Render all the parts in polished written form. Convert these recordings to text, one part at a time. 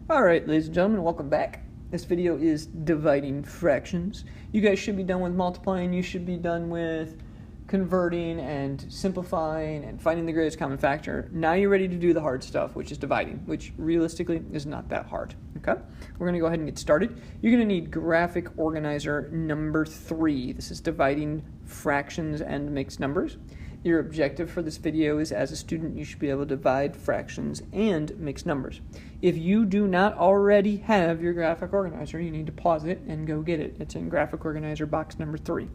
Alright, ladies and gentlemen, welcome back. This video is dividing fractions. You guys should be done with multiplying, you should be done with converting and simplifying and finding the greatest common factor. Now you're ready to do the hard stuff, which is dividing, which realistically is not that hard. Okay? We're going to go ahead and get started. You're going to need graphic organizer number 3. This is dividing fractions and mixed numbers. Your objective for this video is, as a student, you should be able to divide fractions and mixed numbers. If you do not already have your graphic organizer, you need to pause it and go get it. It's in graphic organizer box number 3.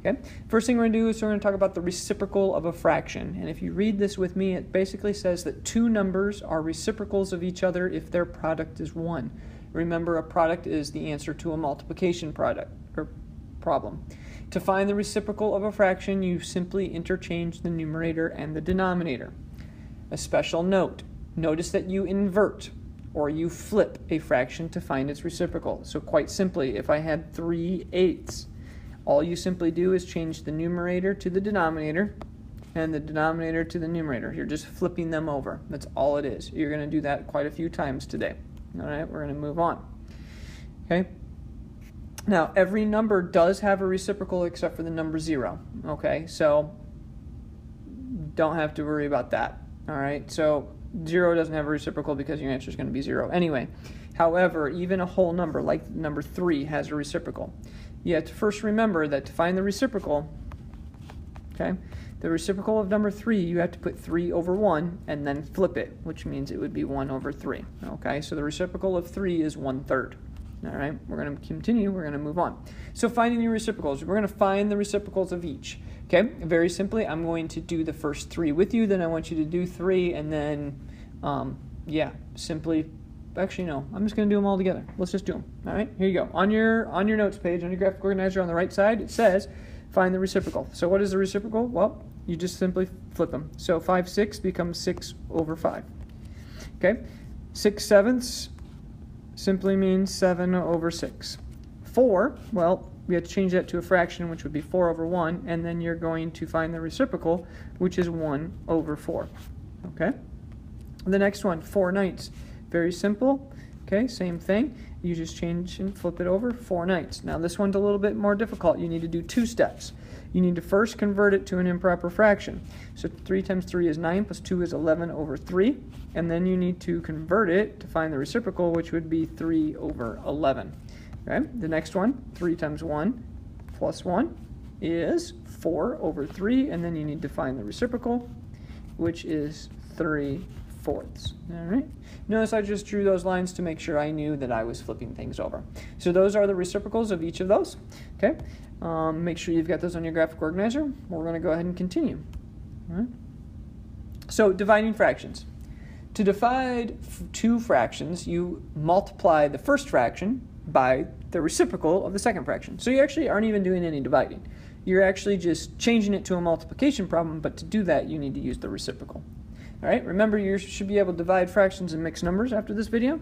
Okay. First thing we're going to do is we're going to talk about the reciprocal of a fraction. And if you read this with me, it basically says that two numbers are reciprocals of each other if their product is 1. Remember, a product is the answer to a multiplication product or problem. To find the reciprocal of a fraction, you simply interchange the numerator and the denominator. A special note, notice that you invert or you flip a fraction to find its reciprocal. So quite simply, if I had 3/8, all you simply do is change the numerator to the denominator and the denominator to the numerator. You're just flipping them over. That's all it is. You're going to do that quite a few times today. All right, we're going to move on. Okay. Now, every number does have a reciprocal except for the number 0, okay? So, don't have to worry about that, all right? So, 0 doesn't have a reciprocal because your answer is going to be 0 anyway. However, even a whole number like number 3 has a reciprocal. You have to first remember that to find the reciprocal, okay, the reciprocal of number 3, you have to put 3 over 1 and then flip it, which means it would be 1 over 3, okay? So, the reciprocal of 3 is 1/3. All right, we're going to continue. We're going to move on. So finding the reciprocals. We're going to find the reciprocals of each. Okay, very simply, I'm going to do the first 3 with you. Then I want you to do 3, and then, simply, actually no, I'm just going to do them all together. Let's just do them. All right, here you go. On your notes page, on your graphic organizer on the right side, it says find the reciprocal. So what is the reciprocal? Well, you just simply flip them. So 5/6 becomes 6 over 5. Okay, 6/7 simply means 7 over 6. 4, well, we have to change that to a fraction, which would be 4 over 1, and then you're going to find the reciprocal, which is 1 over 4. Okay? The next one, 4/9. Very simple. Okay, same thing. You just change and flip it over, 4/9. Now, this one's a little bit more difficult. You need to do 2 steps. You need to first convert it to an improper fraction. So 3 times 3 is 9, plus 2 is 11 over 3. And then you need to convert it to find the reciprocal, which would be 3 over 11. Okay? The next one, 3 times 1 plus 1 is 4 over 3. And then you need to find the reciprocal, which is 3/4. All right? Notice I just drew those lines to make sure I knew that I was flipping things over. So those are the reciprocals of each of those. Okay? Make sure you've got those on your graphic organizer. We're going to go ahead and continue. All right? So dividing fractions. To divide 2 fractions, you multiply the first fraction by the reciprocal of the second fraction. So you actually aren't even doing any dividing. You're actually just changing it to a multiplication problem, but to do that, you need to use the reciprocal. All right, remember, you should be able to divide fractions and mixed numbers after this video,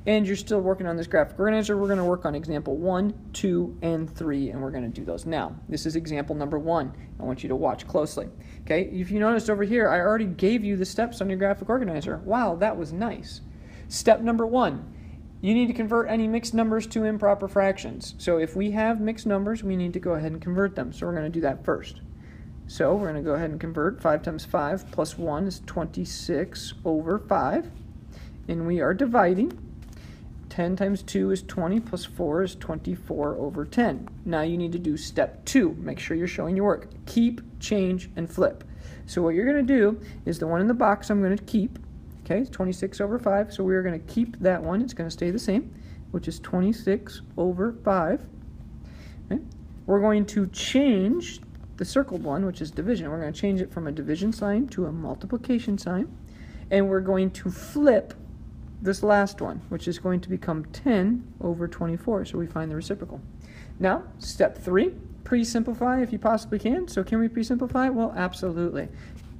and you're still working on this graphic organizer. We're going to work on example 1, 2, and 3, and we're going to do those now. This is example number 1. I want you to watch closely. Okay, if you noticed over here, I already gave you the steps on your graphic organizer. Wow, that was nice. Step number 1, you need to convert any mixed numbers to improper fractions. So if we have mixed numbers, we need to go ahead and convert them. So we're going to do that first. So we're going to go ahead and convert. 5 times 5 plus 1 is 26 over 5. And we are dividing. 10 times 2 is 20 plus 4 is 24 over 10. Now you need to do step 2. Make sure you're showing your work. Keep, change, and flip. So what you're going to do is the one in the box I'm going to keep. Okay, it's 26 over 5. So we're going to keep that one. It's going to stay the same, which is 26 over 5. Okay. We're going to change the circled one, which is division. We're going to change it from a division sign to a multiplication sign. And we're going to flip this last one, which is going to become 10 over 24. So we find the reciprocal. Now, step 3, pre-simplify if you possibly can. So can we pre-simplify? Well, absolutely.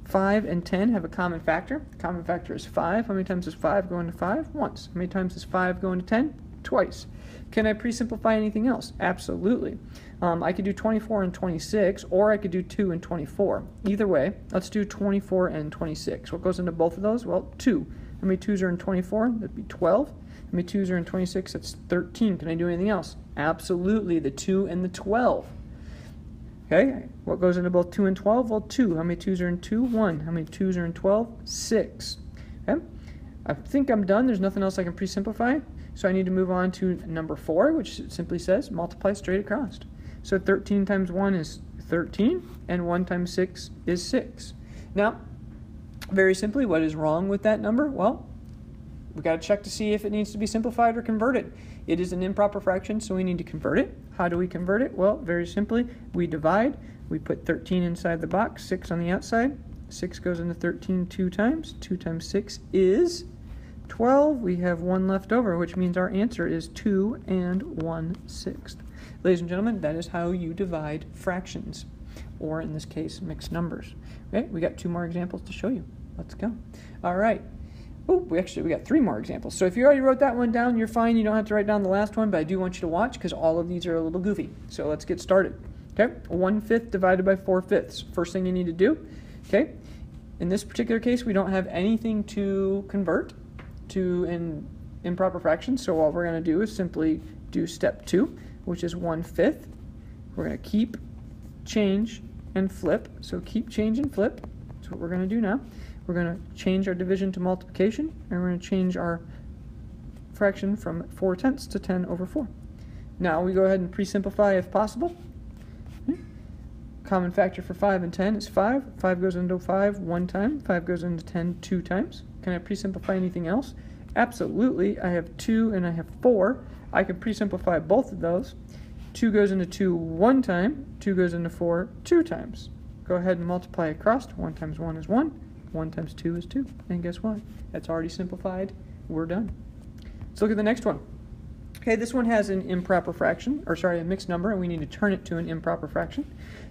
5 and 10 have a common factor. The common factor is 5. How many times does 5 go into 5? Once. How many times does 5 go into 10? Twice. Can I pre-simplify anything else? Absolutely. I could do 24 and 26, or I could do 2 and 24. Either way, let's do 24 and 26. What goes into both of those? Well, 2. How many 2's are in 24? That'd be 12. How many 2's are in 26? That's 13. Can I do anything else? Absolutely, the 2 and the 12. Okay, what goes into both 2 and 12? Well, 2. How many 2's are in 2? 1. How many 2's are in 12? 6. Okay, I think I'm done. There's nothing else I can pre-simplify. So I need to move on to number 4, which simply says multiply straight across. So 13 times 1 is 13, and 1 times 6 is 6. Now, very simply, what is wrong with that number? Well, we've got to check to see if it needs to be simplified or converted. It is an improper fraction, so we need to convert it. How do we convert it? Well, very simply, we divide. We put 13 inside the box, 6 on the outside. 6 goes into 13 2 times. 2 times 6 is 12. We have 1 left over, which means our answer is 2 and 1/6. Ladies and gentlemen, that is how you divide fractions, or in this case, mixed numbers. Okay, we got 2 more examples to show you. Let's go. All right. Oh, we got 3 more examples. So if you already wrote that one down, you're fine. You don't have to write down the last one, but I do want you to watch because all of these are a little goofy. So let's get started. Okay, 1/5 divided by 4/5. First thing you need to do, okay, in this particular case, we don't have anything to convert to an improper fraction. So all we're going to do is simply do step 2, which is 1/5. We're going to keep, change, and flip. So keep, change, and flip. That's what we're going to do now. We're going to change our division to multiplication, and we're going to change our fraction from 4/10 to 10 over 4. Now we go ahead and pre-simplify if possible. Common factor for 5 and 10 is 5. 5 goes into 5 1 time. 5 goes into 10 2 times. Can I pre-simplify anything else? Absolutely. I have 2 and I have 4. I can pre-simplify both of those. 2 goes into 2 1 time. 2 goes into 4 2 times. Go ahead and multiply across. 1 times 1 is 1. 1 times 2 is 2. And guess what? That's already simplified. We're done. Let's look at the next one. Okay, this one has an improper fraction, or sorry, a mixed number, and we need to turn it to an improper fraction.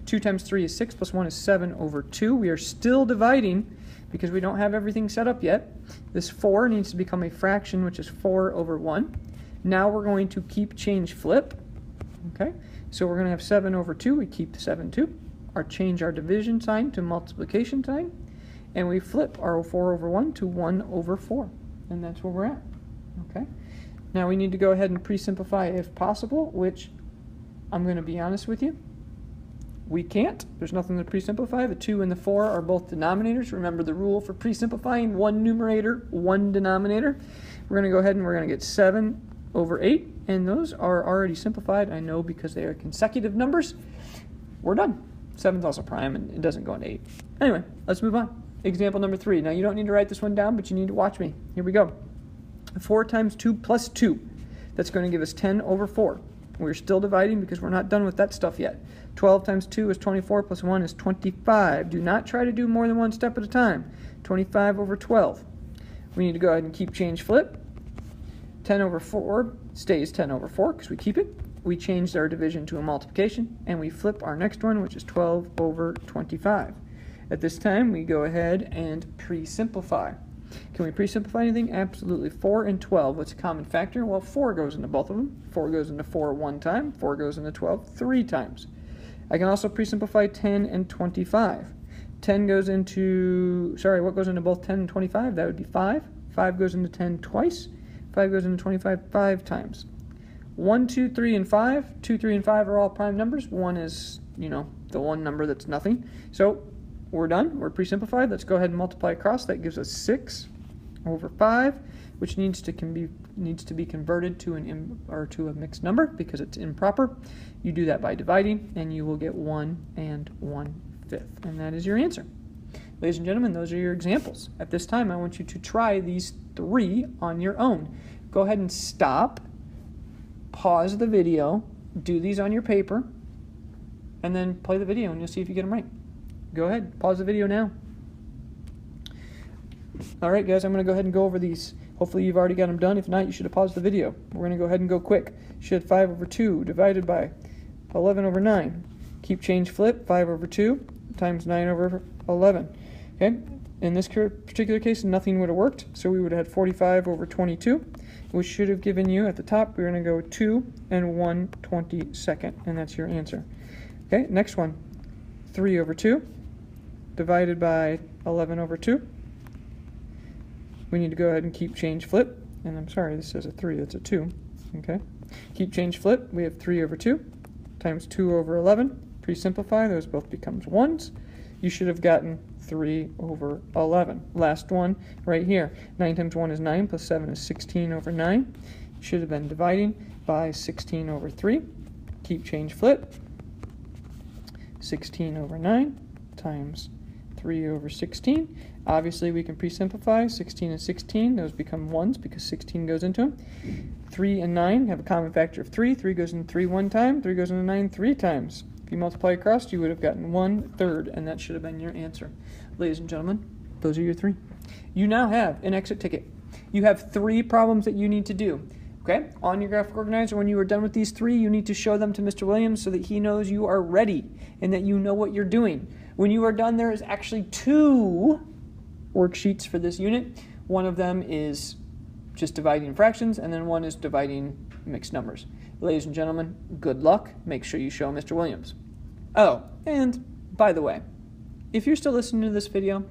2 times 3 is 6, plus 1 is 7 over 2. We are still dividing because we don't have everything set up yet. This 4 needs to become a fraction, which is 4 over 1. Now we're going to keep, change, flip. Okay, so we're going to have 7 over 2. We keep the 7 2. Change our division sign to multiplication sign. And we flip our 4 over 1 to 1 over 4. And that's where we're at. Okay. Now we need to go ahead and pre-simplify if possible, which I'm going to be honest with you, we can't. There's nothing to pre-simplify. The 2 and the 4 are both denominators. Remember the rule for pre-simplifying: 1 numerator, 1 denominator. We're going to go ahead and we're going to get 7 over 8. And those are already simplified, I know, because they are consecutive numbers. We're done. 7's also prime, and it doesn't go into 8. Anyway, let's move on. Example number 3. Now, you don't need to write this one down, but you need to watch me. Here we go. 4 times 2 plus 2. That's going to give us 10 over 4. We're still dividing because we're not done with that stuff yet. 12 times 2 is 24, plus 1 is 25. Do not try to do more than one step at a time. 25 over 12. We need to go ahead and keep, change, flip. 10 over 4 stays 10 over 4 because we keep it. We changed our division to a multiplication, and we flip our next one, which is 12 over 25. At this time, we go ahead and pre-simplify. Can we pre-simplify anything? Absolutely. 4 and 12. What's a common factor? Well, 4 goes into both of them. 4 goes into 4 1 time. 4 goes into 12 3 times. I can also pre-simplify 10 and 25. 10 goes into, what goes into both 10 and 25? That would be 5. 5 goes into 10 twice. 5 goes into 25 5 times. 1, 2, 3, and 5. 2, 3, and 5 are all prime numbers. 1 is, the one number that's nothing. So we're done. We're pre-simplified. Let's go ahead and multiply across. That gives us 6 over 5, which needs to be converted to a mixed number because it's improper. You do that by dividing, and you will get 1 and 1/5, and that is your answer. Ladies and gentlemen, those are your examples. At this time, I want you to try these 3 on your own. Go ahead and stop, pause the video, do these on your paper, and then play the video, and you'll see if you get them right. Go ahead, pause the video now. All right, guys, I'm going to go ahead and go over these. Hopefully you've already got them done. If not, you should have paused the video. We're going to go ahead and go quick. You should have 5 over 2 divided by 11 over 9. Keep, change, flip. 5 over 2 times 9 over 11. Okay, in this particular case, nothing would have worked, so we would have had 45 over 22, which should have given you, at the top, we're going to go 2 and 1/22, and that's your answer. Okay, next one. 3 over 2 divided by 11 over 2. we need to go ahead and keep, change, flip. And I'm sorry, this says a 3, that's a 2. Okay. Keep, change, flip. We have 3 over 2 times 2 over 11. Pre-simplify, those both becomes 1s. You should have gotten 3 over 11. Last one right here. 9 times 1 is 9, plus 7 is 16 over 9. You should have been dividing by 16 over 3. Keep, change, flip. 16 over 9 times 3 over 16. Obviously, we can pre-simplify. 16 and 16, those become 1s because 16 goes into them. 3 and 9 have a common factor of 3. 3 goes into 3 one time. 3 goes into 9 3 times. If you multiply across, you would have gotten 1/3, and that should have been your answer. Ladies and gentlemen, those are your 3. You now have an exit ticket. You have 3 problems that you need to do. Okay? On your graphic organizer, when you are done with these 3, you need to show them to Mr. Williams so that he knows you are ready and that you know what you're doing. When you are done, there is actually 2 worksheets for this unit. One of them is just dividing fractions, and then one is dividing mixed numbers. Ladies and gentlemen, good luck. Make sure you show Mr. Williams. Oh, and by the way, if you're still listening to this video,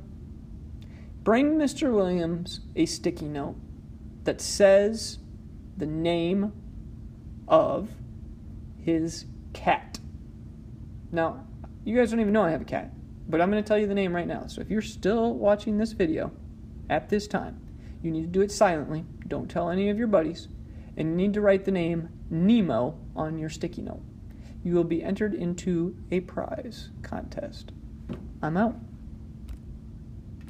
bring Mr. Williams a sticky note that says the name of his cat. Now, you guys don't even know I have a cat, but I'm going to tell you the name right now. So if you're still watching this video at this time, you need to do it silently. Don't tell any of your buddies. And you need to write the name Nemo on your sticky note. You will be entered into a prize contest. I'm out.